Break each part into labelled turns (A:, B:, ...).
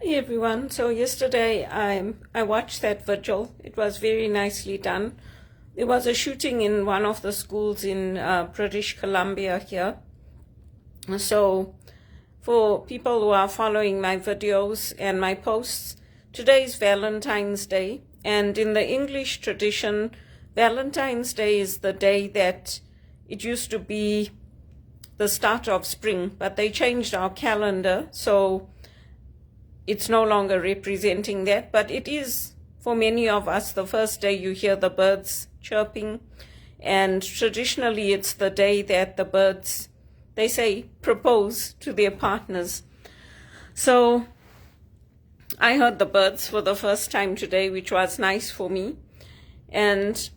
A: Hey everyone. So yesterday I watched that vigil. It was very nicely done. There was a shooting in one of the schools in British Columbia here. So for people who are following my videos and my posts, today is Valentine's Day. And in the English tradition, Valentine's Day is the day that it used to be the start of spring, but they changed our calendar. So it's no longer representing that, but it is for many of us the first day you hear the birds chirping, and traditionally it's the day that the birds, they say, propose to their partners. So I heard the birds for the first time today, which was nice for me. And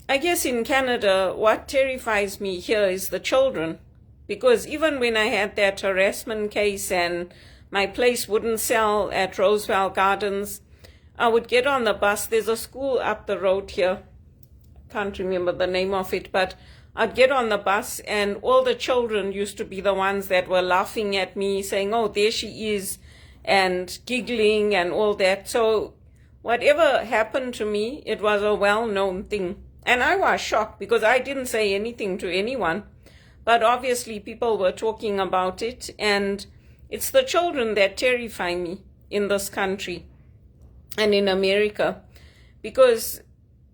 A: I guess in Canada, what terrifies me here is the children, because even when I had that harassment case and my place wouldn't sell at Roosevelt Gardens, I would get on the bus. There's a school up the road here. Can't remember the name of it, but I'd get on the bus and all the children used to be the ones that were laughing at me, saying, oh, there she is, and giggling and all that. So whatever happened to me, it was a well-known thing. And I was shocked because I didn't say anything to anyone. But obviously people were talking about it, and it's the children that terrify me in this country and in America, because,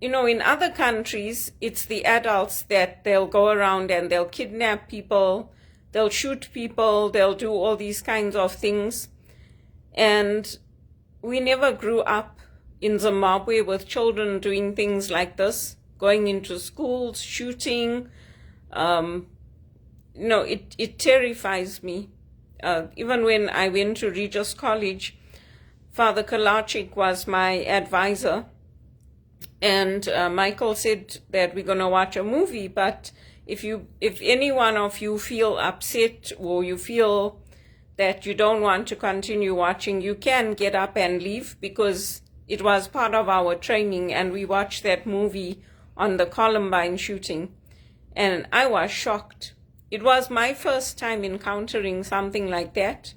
A: you know, in other countries, it's the adults that they'll go around and they'll kidnap people, they'll shoot people, they'll do all these kinds of things. And we never grew up in Zimbabwe with children doing things like this, going into schools, shooting. It terrifies me. Even when I went to Regis College, Father Kalachik was my advisor, and Michael said that we're going to watch a movie, but if any one of you feel upset or you feel that you don't want to continue watching, you can get up and leave, because it was part of our training, and we watched that movie on the Columbine shooting, and I was shocked. It was my first time encountering something like that.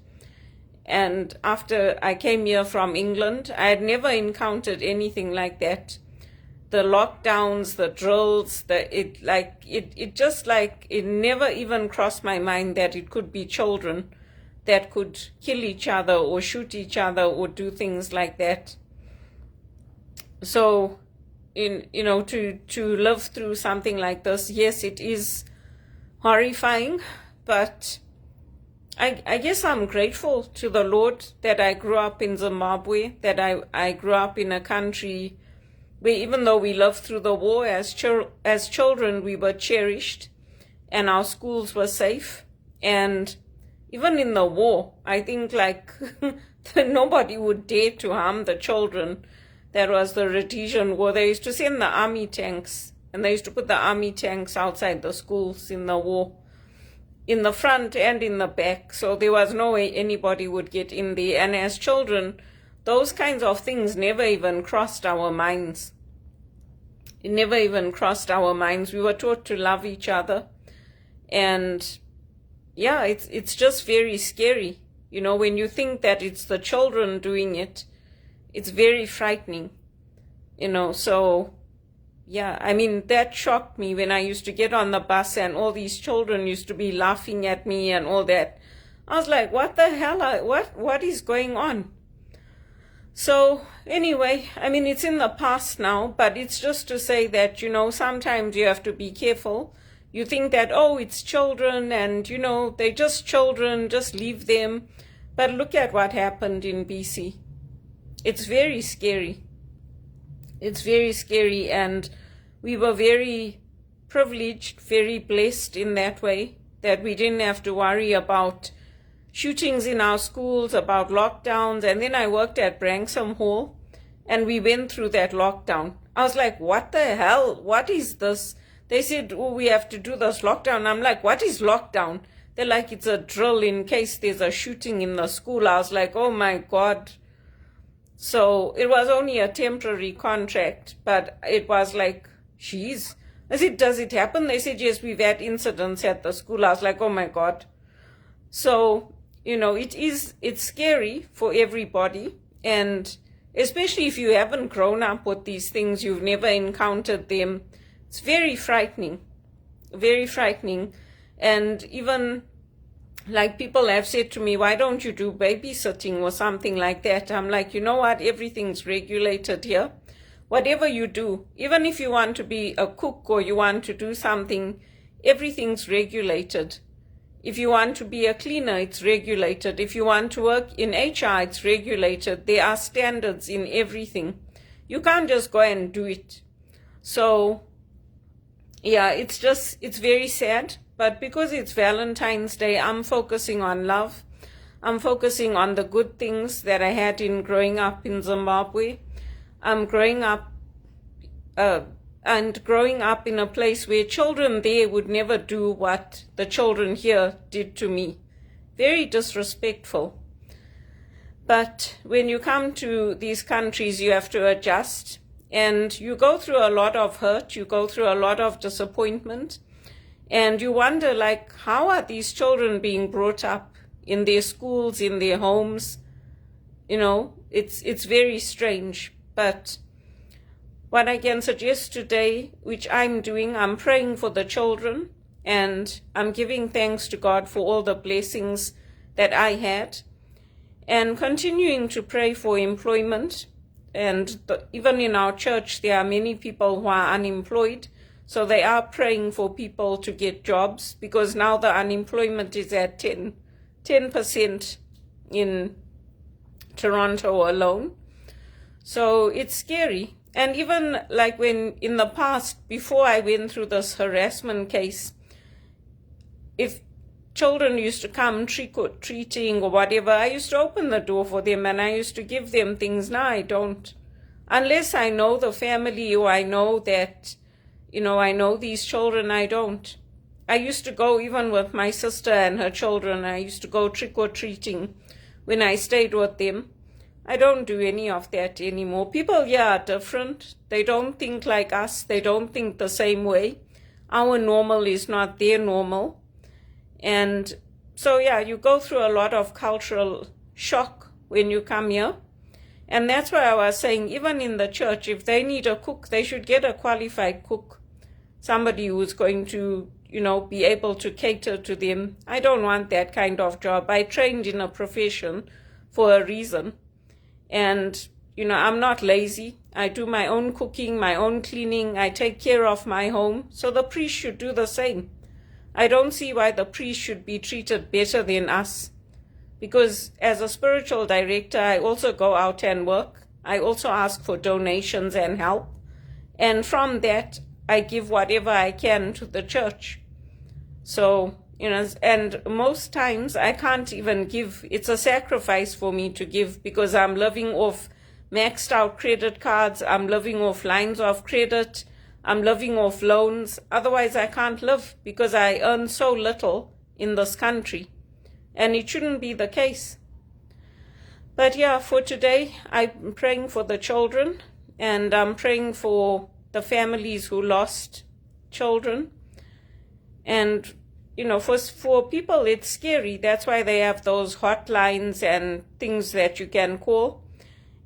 A: And after I came here from England, I had never encountered anything like that. The lockdowns, the drills, it never even crossed my mind that it could be children that could kill each other or shoot each other or do things like that. So, to live through something like this, yes, it is horrifying, but I guess I'm grateful to the Lord that I grew up in Zimbabwe, that I grew up in a country where, even though we lived through the war, as children we were cherished and our schools were safe. And even in the war, I think nobody would dare to harm the children. That was the Rhodesian War. They used to send the army tanks, and they used to put the army tanks outside the schools in the war, in the front and in the back. So there was no way anybody would get in there. And as children, those kinds of things never even crossed our minds. It never even crossed our minds. We were taught to love each other. And yeah, it's just very scary. You know, when you think that it's the children doing it, it's very frightening. So yeah, I mean, that shocked me when I used to get on the bus and all these children used to be laughing at me and all that. I was like, what the hell? What is going on? So anyway, I mean, it's in the past now, but it's just to say that, sometimes you have to be careful. You think that, oh, it's children and, they're just children, just leave them. But look at what happened in BC. It's very scary. It's very scary, and we were very privileged, very blessed in that way, that we didn't have to worry about shootings in our schools, about lockdowns. And then I worked at Branksome Hall, and we went through that lockdown. I was like, what the hell? What is this? They said, oh, we have to do this lockdown. I'm like, what is lockdown? They're like, it's a drill in case there's a shooting in the school. I was like, oh my God. So it was only a temporary contract, but it was like, geez. I said, does it happen? They said, yes, we've had incidents at the school. I was like, oh my God. So, it's scary for everybody, and especially if you haven't grown up with these things, you've never encountered them. It's very frightening, very frightening. And even like people have said to me, why don't you do babysitting or something like that? I'm like, you know what? Everything's regulated here. Whatever you do, even if you want to be a cook or you want to do something, everything's regulated. If you want to be a cleaner, it's regulated. If you want to work in HR, it's regulated. There are standards in everything. You can't just go and do it. So, yeah, it's very sad. But because it's Valentine's Day, I'm focusing on love. I'm focusing on the good things that I had in growing up in Zimbabwe. I'm growing up in a place where children there would never do what the children here did to me. Very disrespectful. But when you come to these countries, you have to adjust. And you go through a lot of hurt. You go through a lot of disappointment. And you wonder, like, how are these children being brought up in their schools, in their homes? It's very strange. But what I can suggest today, which I'm doing, I'm praying for the children, and I'm giving thanks to God for all the blessings that I had, and continuing to pray for employment. And even in our church, there are many people who are unemployed. So they are praying for people to get jobs, because now the unemployment is at 10% in Toronto alone. So it's scary. And even like when in the past, before I went through this harassment case, if children used to come trick-or-treating or whatever, I used to open the door for them and I used to give them things. Now I don't. Unless I know the family, or I know that I know these children, I don't. I used to go even with my sister and her children. I used to go trick-or-treating when I stayed with them. I don't do any of that anymore. People here are different. They don't think like us. They don't think the same way. Our normal is not their normal. And so, yeah, you go through a lot of cultural shock when you come here. And that's why I was saying, even in the church, if they need a cook, they should get a qualified cook. Somebody who's going to, be able to cater to them. I don't want that kind of job. I trained in a profession for a reason. And, I'm not lazy. I do my own cooking, my own cleaning. I take care of my home. So the priest should do the same. I don't see why the priest should be treated better than us. Because as a spiritual director, I also go out and work. I also ask for donations and help. And from that, I give whatever I can to the church. So, and most times I can't even give. It's a sacrifice for me to give, because I'm living off maxed out credit cards. I'm living off lines of credit. I'm living off loans. Otherwise, I can't live, because I earn so little in this country. And it shouldn't be the case. But yeah, for today, I'm praying for the children, and I'm praying for the families who lost children. And, for people, it's scary. That's why they have those hotlines and things that you can call.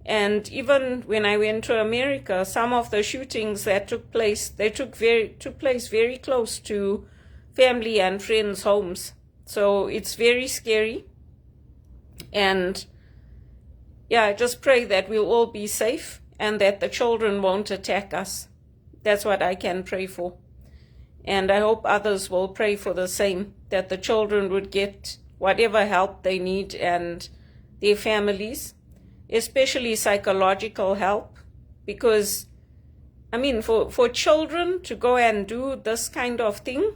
A: And even when I went to America, some of the shootings that took place, took place very close to family and friends' homes. So it's very scary. And yeah, I just pray that we'll all be safe and that the children won't attack us. That's what I can pray for. And I hope others will pray for the same, that the children would get whatever help they need, and their families, especially psychological help. Because, for children to go and do this kind of thing,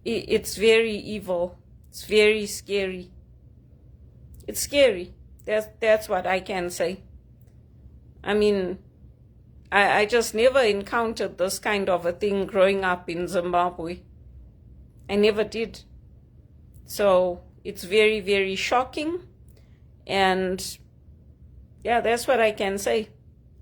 A: it's very evil. It's very scary. It's scary. That's what I can say. I just never encountered this kind of a thing growing up in Zimbabwe. I never did. So it's very, very shocking. And yeah, that's what I can say.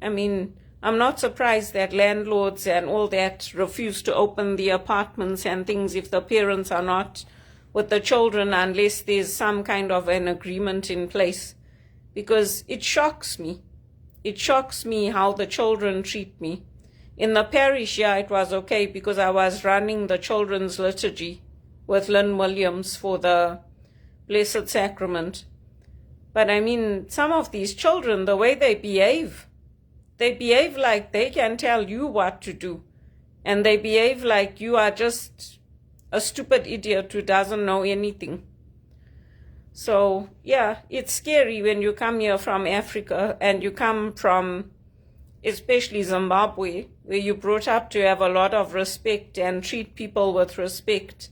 A: I'm not surprised that landlords and all that refuse to open the apartments and things if the parents are not with the children unless there's some kind of an agreement in place, because it shocks me. It shocks me how the children treat me. In the parish, yeah, it was okay because I was running the children's liturgy with Lynn Williams for the Blessed Sacrament. But I mean, some of these children, the way they behave like they can tell you what to do. And they behave like you are just a stupid idiot who doesn't know anything. So, yeah, it's scary when you come here from Africa and you come from, especially Zimbabwe, where you're brought up to have a lot of respect and treat people with respect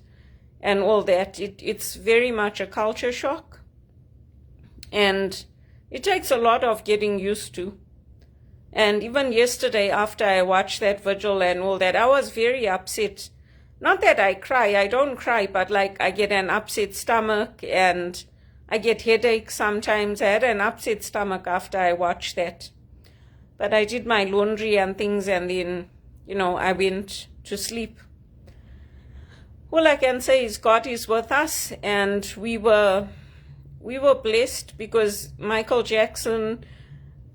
A: and all that. It's very much a culture shock. And it takes a lot of getting used to. And even yesterday, after I watched that vigil and all that, I was very upset. Not that I cry, I don't cry, but like I get an upset stomach and I get headaches sometimes. I had an upset stomach after I watched that. But I did my laundry and things, and then, I went to sleep. All I can say is God is with us, and we were blessed because Michael Jackson,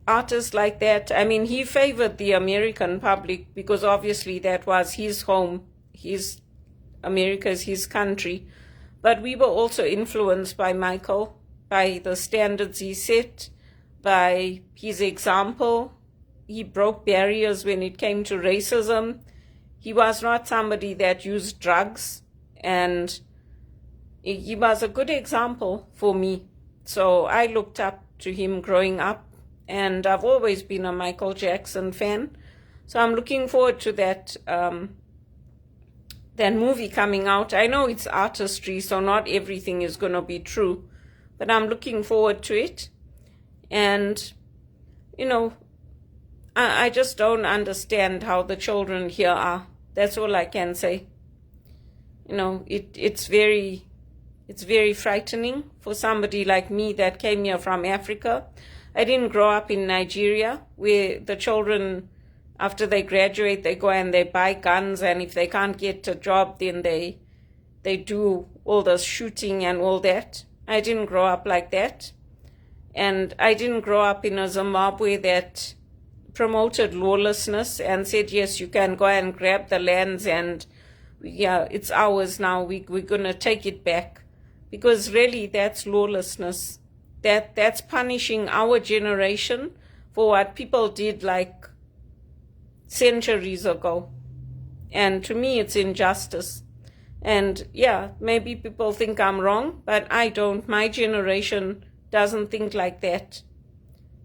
A: artists like that, I mean, he favored the American public because obviously that was his home. America's his country. But we were also influenced by Michael, by the standards he set, by his example. He broke barriers when it came to racism. He was not somebody that used drugs, and he was a good example for me. So I looked up to him growing up, and I've always been a Michael Jackson fan. So I'm looking forward to that movie coming out. I know it's artistry, so not everything is going to be true, but I'm looking forward to it. And, I just don't understand how the children here are. That's all I can say. It's very frightening for somebody like me that came here from Africa. I didn't grow up in Nigeria, where the children, after they graduate, they go and they buy guns, and if they can't get a job, then they do all the shooting and all that. I didn't grow up like that. And I didn't grow up in a Zimbabwe that promoted lawlessness and said, yes, you can go and grab the lands and, yeah, it's ours now, we're going to take it back. Because really, that's lawlessness. That's punishing our generation for what people did like centuries ago. And to me, it's injustice. And yeah, maybe people think I'm wrong, but I don't. My generation doesn't think like that.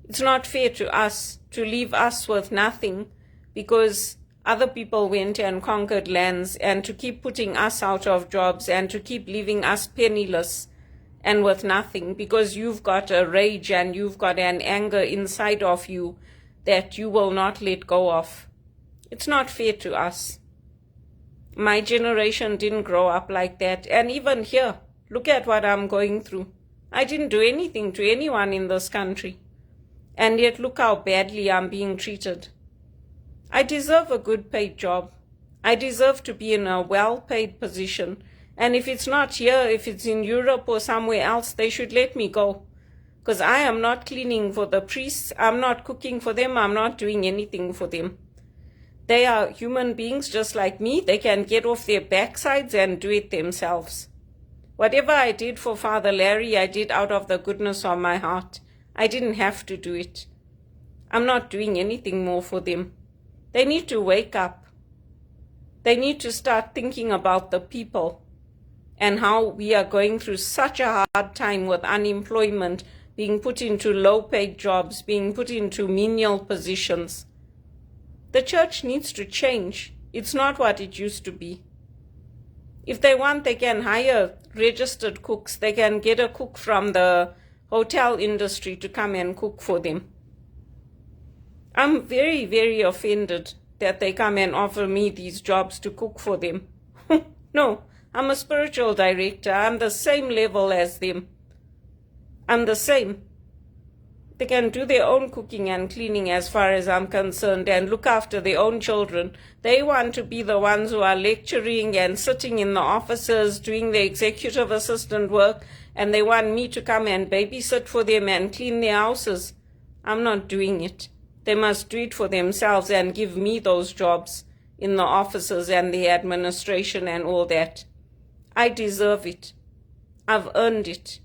A: It's not fair to us to leave us with nothing because other people went and conquered lands, and to keep putting us out of jobs and to keep leaving us penniless and with nothing because you've got a rage and you've got an anger inside of you that you will not let go of. It's not fair to us. My generation didn't grow up like that. And even here, look at what I'm going through. I didn't do anything to anyone in this country. And yet look how badly I'm being treated. I deserve a good paid job. I deserve to be in a well-paid position. And if it's not here, if it's in Europe or somewhere else, they should let me go. Because I am not cleaning for the priests. I'm not cooking for them. I'm not doing anything for them. They are human beings just like me. They can get off their backsides and do it themselves. Whatever I did for Father Larry, I did out of the goodness of my heart. I didn't have to do it. I'm not doing anything more for them. They need to wake up. They need to start thinking about the people and how we are going through such a hard time with unemployment, being put into low-paid jobs, being put into menial positions. The church needs to change. It's not what it used to be. If they want, they can hire registered cooks. They can get a cook from the hotel industry to come and cook for them. I'm very, very offended that they come and offer me these jobs to cook for them. No, I'm a spiritual director. I'm the same level as them. I'm the same. They can do their own cooking and cleaning as far as I'm concerned and look after their own children. They want to be the ones who are lecturing and sitting in the offices doing the executive assistant work, and they want me to come and babysit for them and clean their houses. I'm not doing it. They must do it for themselves and give me those jobs in the offices and the administration and all that. I deserve it. I've earned it.